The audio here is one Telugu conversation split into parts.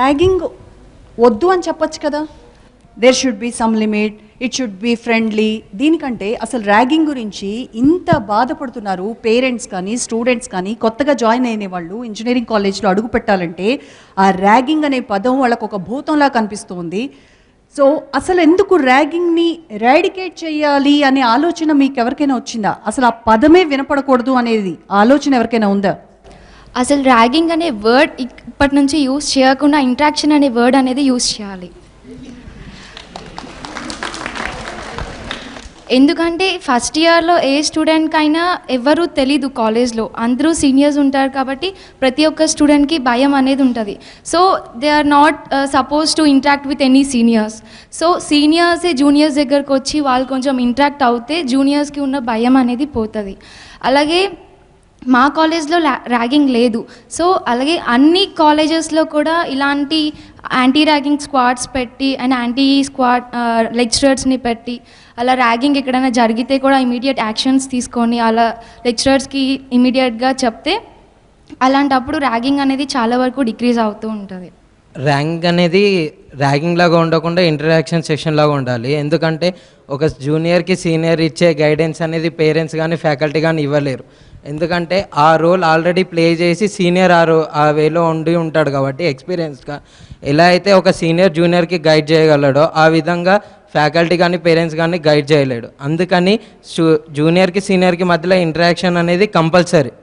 ర్యాగింగ్ వద్దు అని చెప్పొచ్చు కదా. There should be some limit, it should be friendly. దీనికంటే అసలు ర్యాగింగ్ గురించి ఇంత బాధపడుతున్నారు పేరెంట్స్ కానీ స్టూడెంట్స్ కానీ. కొత్తగా జాయిన్ అయిన వాళ్ళు ఇంజనీరింగ్ కాలేజ్లో అడుగు పెట్టాలంటే ఆ ర్యాగింగ్ అనే పదం వాళ్ళకు ఒక భూతంలా కనిపిస్తుంది. సో అసలు ఎందుకు ర్యాగింగ్ని ఎరాడికేట్ చేయాలి అనే ఆలోచన మీకు ఎవరికైనా వచ్చిందా? అసలు ఆ పదమే వినపడకూడదు అనేది ఆలోచన ఎవరికైనా ఉందా? అసలు ర్యాగింగ్ అనే వర్డ్ ఇప్పటి నుంచి యూస్ చేయకుండా ఇంట్రాక్షన్ అనే వర్డ్ అనేది యూస్ చేయాలి. ఎందుకంటే ఫస్ట్ ఇయర్లో ఏ స్టూడెంట్కైనా ఎవరు తెలీదు కాలేజ్లో, అందరూ సీనియర్స్ ఉంటారు కాబట్టి ప్రతి ఒక్క స్టూడెంట్కి భయం అనేది ఉంటుంది. So they are not suppose to interact with any seniors. సో సీనియర్సే జూనియర్స్ దగ్గరకు వచ్చి వాళ్ళు కొంచెం ఇంటరాక్ట్ అవుతే జూనియర్స్కి ఉన్న భయం అనేది పోతుంది. అలాగే మా కాలేజ్లో ర్యాగింగ్ లేదు. సో అలాగే అన్ని కాలేజెస్లో కూడా ఇలాంటి యాంటీ ర్యాగింగ్ స్క్వాడ్స్ పెట్టి అండ్ యాంటీ స్క్వాడ్ లెక్చరర్స్ని పెట్టి అలా ర్యాగింగ్ ఎక్కడైనా జరిగితే కూడా ఇమీడియట్ యాక్షన్స్ తీసుకొని అలా లెక్చరర్స్కి ఇమీడియట్గా చెప్తే అలాంటప్పుడు ర్యాగింగ్ అనేది చాలా వరకు డిక్రీజ్ అవుతూ ఉంటుంది. ర్యాంక్ అనేది ర్యాగింగ్ లాగా ఉండకుండా ఇంటరాక్షన్ సెషన్ లాగా ఉండాలి. ఎందుకంటే ఒక జూనియర్కి సీనియర్ ఇచ్చే గైడెన్స్ అనేది పేరెంట్స్ కానీ ఫ్యాకల్టీ కానీ ఇవ్వలేరు. ఎందుకంటే ఆ రోల్ ఆల్రెడీ ప్లే చేసి సీనియర్ ఆ వేలో ఉండి ఉంటాడు కాబట్టి ఎక్స్పీరియన్స్గా ఎలా అయితే ఒక సీనియర్ జూనియర్కి గైడ్ చేయగలడో ఆ విధంగా ఫ్యాకల్టీ కానీ పేరెంట్స్ కానీ గైడ్ చేయలేడు. అందుకని జూనియర్కి సీనియర్కి మధ్యలో ఇంటరాక్షన్ అనేది కంపల్సరీ.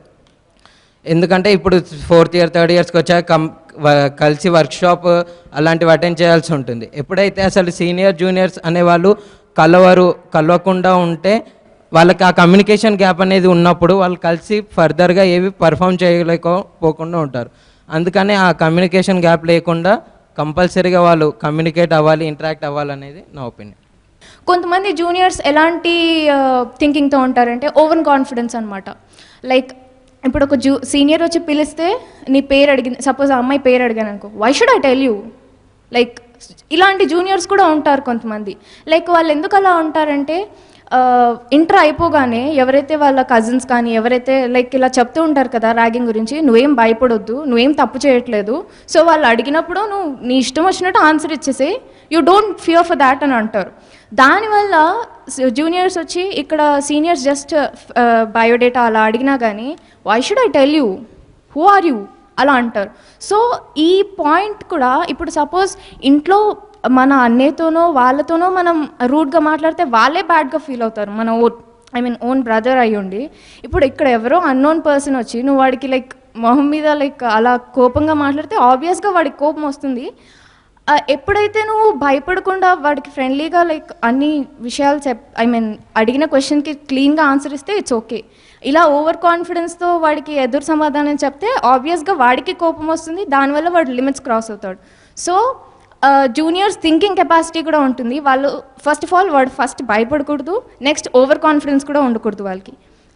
ఎందుకంటే ఇప్పుడు 4th ఇయర్ 3rd ఇయర్స్కి వచ్చాక కలిసి వర్క్షాప్ అలాంటివి అటెండ్ చేయాల్సి ఉంటుంది. ఎప్పుడైతే అసలు సీనియర్ జూనియర్స్ అనేవాళ్ళు కలవకుండా ఉంటే వాళ్ళకి ఆ కమ్యూనికేషన్ గ్యాప్ అనేది ఉన్నప్పుడు వాళ్ళు కలిసి ఫర్దర్గా ఏవి పర్ఫామ్ చేయలేకపోకుండా ఉంటారు. అందుకని ఆ కమ్యూనికేషన్ గ్యాప్ లేకుండా కంపల్సరీగా వాళ్ళు కమ్యూనికేట్ అవ్వాలి, ఇంటరాక్ట్ అవ్వాలనేది నా ఒపీనియన్. కొంతమంది జూనియర్స్ ఎలాంటి థింకింగ్తో ఉంటారంటే ఓవర్ కాన్ఫిడెన్స్ అనమాట. లైక్ ఇప్పుడు ఒక సీనియర్ వచ్చి పిలిస్తే నీ పేరు అడిగింది, సపోజ్ ఆ అమ్మాయి పేరు అడిగాను అనుకో, why should I tell you? Like ఇలాంటి జూనియర్స్ కూడా ఉంటారు కొంతమంది. లైక్ వాళ్ళు ఎందుకు అలా ఉంటారంటే ఇంటర్ అయిపోగానే ఎవరైతే వాళ్ళ కజిన్స్ కానీ ఎవరైతే లైక్ ఇలా చెప్తూ ఉంటారు కదా ర్యాగింగ్ గురించి, నువ్వేం భయపడొద్దు, నువ్వేం తప్పు చేయట్లేదు, సో వాళ్ళు అడిగినప్పుడు నువ్వు నీ ఇష్టం వచ్చినట్టు ఆన్సర్ ఇచ్చేసి you don't fear for that అని అంటారు. దానివల్ల జూనియర్స్ వచ్చి ఇక్కడ సీనియర్స్ జస్ట్ బయోడేటా అలా అడిగినా కానీ why should I tell you, who are you అలా అంటారు. సో ఈ పాయింట్ కూడా ఇప్పుడు సపోజ్ ఇంట్లో మన అన్నయ్యతోనో వాళ్ళతోనో మనం రూడ్గా మాట్లాడితే వాళ్ళే బ్యాడ్గా ఫీల్ అవుతారు, మన ఓన్ బ్రదర్ అయ్యుండి. ఇప్పుడు ఇక్కడ ఎవరో అన్నోన్ పర్సన్ వచ్చి నువ్వు వాడికి లైక్ మొహం మీద లైక్ అలా కోపంగా మాట్లాడితే ఆబ్వియస్గా వాడికి కోపం వస్తుంది. ఎప్పుడైతే నువ్వు భయపడకుండా వాడికి ఫ్రెండ్లీగా లైక్ అన్ని విషయాలు అడిగిన క్వశ్చన్కి క్లీన్గా ఆన్సర్ ఇస్తే ఇట్స్ ఓకే. ఇలా ఓవర్ కాన్ఫిడెన్స్తో వాడికి ఎదురు సమాధానం చెప్తే ఆబ్వియస్గా వాడికి కోపం వస్తుంది, దానివల్ల వాడు లిమిట్స్ క్రాస్ అవుతాడు. సో జూనియర్స్ థింకింగ్ కెపాసిటీ కూడా ఉంటుంది. వాళ్ళు ఫస్ట్ ఆఫ్ ఆల్ వాడు ఫస్ట్ భయపడకూడదు, నెక్స్ట్ ఓవర్ కాన్ఫిడెన్స్ కూడా ఉండకూడదు.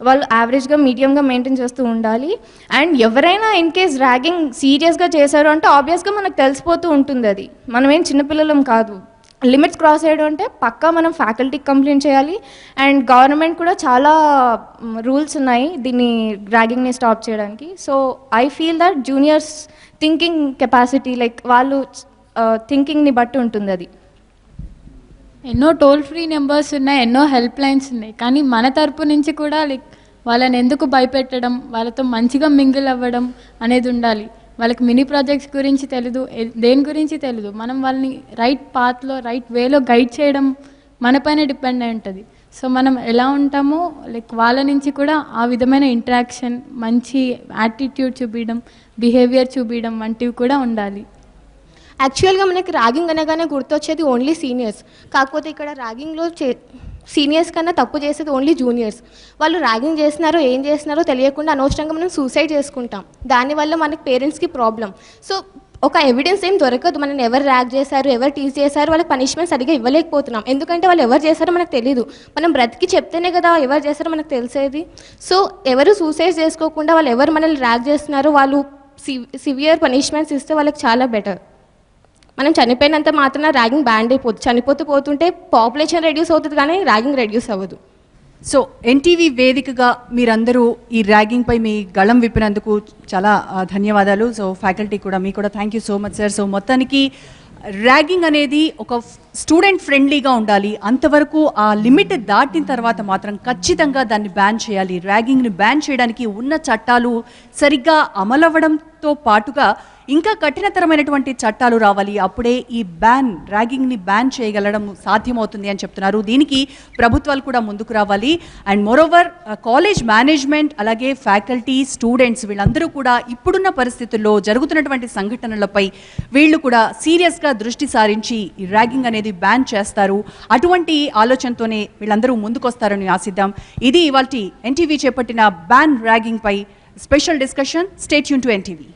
వాళ్ళు యావరేజ్గా మీడియంగా మెయింటైన్ చేస్తూ ఉండాలి. అండ్ ఎవరైనా ఇన్ కేస్ ర్యాగింగ్ సీరియస్గా చేశారు అంటే ఆబ్వియస్గా మనకు తెలిసిపోతూ ఉంటుంది. అది మనమేం చిన్నపిల్లలం కాదు. లిమిట్స్ క్రాస్ చేయడం అంటే పక్కా మనం ఫ్యాకల్టీకి కంప్లైంట్ చేయాలి. అండ్ గవర్నమెంట్ కూడా చాలా రూల్స్ ఉన్నాయి దీన్ని ర్యాగింగ్ని స్టాప్ చేయడానికి. So I feel that juniors thinking capacity like వాళ్ళు థింకింగ్ని బట్టి ఉంటుంది. అది ఎన్నో టోల్ ఫ్రీ నెంబర్స్ ఉన్నాయి, ఎన్నో హెల్ప్ లైన్స్ ఉన్నాయి, కానీ మన తరపు నుంచి కూడా లైక్ వాళ్ళని ఎందుకు భయపెట్టడం, వాళ్ళతో మంచిగా మింగిల్ అవ్వడం అనేది ఉండాలి. వాళ్ళకి మినీ ప్రాజెక్ట్స్ గురించి తెలీదు, దేని గురించి తెలీదు. మనం వాళ్ళని రైట్ పాత్లో రైట్ వేలో గైడ్ చేయడం మనపైన డిపెండ్ అయి ఉంటుంది. సో మనం ఎలా ఉంటామో లైక్ వాళ్ళ నుంచి కూడా ఆ విధమైన ఇంటరాక్షన్, మంచి యాటిట్యూడ్ చూపించడం, బిహేవియర్ చూపించడం వంటివి కూడా ఉండాలి. యాక్చువల్గా మనకి ర్యాగింగ్ అనగానే గుర్తొచ్చేది ఓన్లీ సీనియర్స్. కాకపోతే ఇక్కడ ర్యాగింగ్లో సీనియర్స్ కన్నా తప్పు చేసేది ఓన్లీ జూనియర్స్. వాళ్ళు ర్యాగింగ్ చేస్తున్నారో ఏం చేస్తున్నారో తెలియకుండా అనవసరంగా మనం సూసైడ్ చేసుకుంటాం. దానివల్ల మనకి పేరెంట్స్కి ప్రాబ్లం. సో ఒక ఎవిడెన్స్ ఏం దొరకదు, మనల్ని ఎవరు ర్యాగ్ చేశారు, ఎవరు టీజ్ చేశారు, వాళ్ళకి పనిష్మెంట్ సరిగా ఇవ్వలేకపోతున్నాం. ఎందుకంటే వాళ్ళు ఎవరు చేశారో మనకు తెలియదు. మనం బ్రతికి చెప్తేనే కదా ఎవరు చేశారో మనకు తెలిసేది. సో ఎవరు సూసైడ్ చేసుకోకుండా వాళ్ళు ఎవరు మనల్ని ర్యాగ్ చేస్తున్నారో వాళ్ళు సివియర్ పనిష్మెంట్స్ ఇస్తే వాళ్ళకి చాలా బెటర్. మనం చనిపోయినంత మాత్రాన ర్యాగింగ్ బ్యాన్ అయిపోతుంది. చనిపోతూ పోతుంటే పాపులేషన్ రెడ్యూస్ అవుతుంది కానీ ర్యాగింగ్ రెడ్యూస్ అవ్వదు. సో ఎన్టీవీ వేదికగా మీరందరూ ఈ ర్యాగింగ్ పై మీ గళం విప్పినందుకు చాలా ధన్యవాదాలు. సో ఫ్యాకల్టీ కూడా మీకు కూడా thank you so much sir. So మొత్తానికి ర్యాగింగ్ అనేది ఒక స్టూడెంట్ ఫ్రెండ్లీగా ఉండాలి, అంతవరకు ఆ లిమిట్ దాటిన తర్వాత మాత్రం ఖచ్చితంగా దాన్ని బ్యాన్ చేయాలి. ర్యాగింగ్ని బ్యాన్ చేయడానికి ఉన్న చట్టాలు సరిగ్గా అమలవ్వడంతో పాటుగా ఇంకా కఠినతరమైనటువంటి చట్టాలు రావాలి. అప్పుడే ఈ ర్యాగింగ్ని బ్యాన్ చేయగలడం సాధ్యమవుతుంది అని చెప్తున్నారు. దీనికి ప్రభుత్వాలు కూడా ముందుకు రావాలి. అండ్ మోరోవర్ కాలేజ్ మేనేజ్మెంట్ అలాగే ఫ్యాకల్టీ స్టూడెంట్స్ వీళ్ళందరూ కూడా ఇప్పుడున్న పరిస్థితుల్లో జరుగుతున్నటువంటి సంఘటనలపై వీళ్ళు కూడా సీరియస్గా దృష్టి సారించి ఈ ర్యాగింగ్ అనేది బ్యాన్ చేస్తారు. అటువంటి ఆలోచనతోనే వీళ్ళందరూ ముందుకొస్తారని ఆశిద్దాం. ఇది ఇవాల్టి ఎన్టీవీ చేపట్టిన బ్యాన్ ర్యాగింగ్ పై special discussion. Stay tuned to NTV.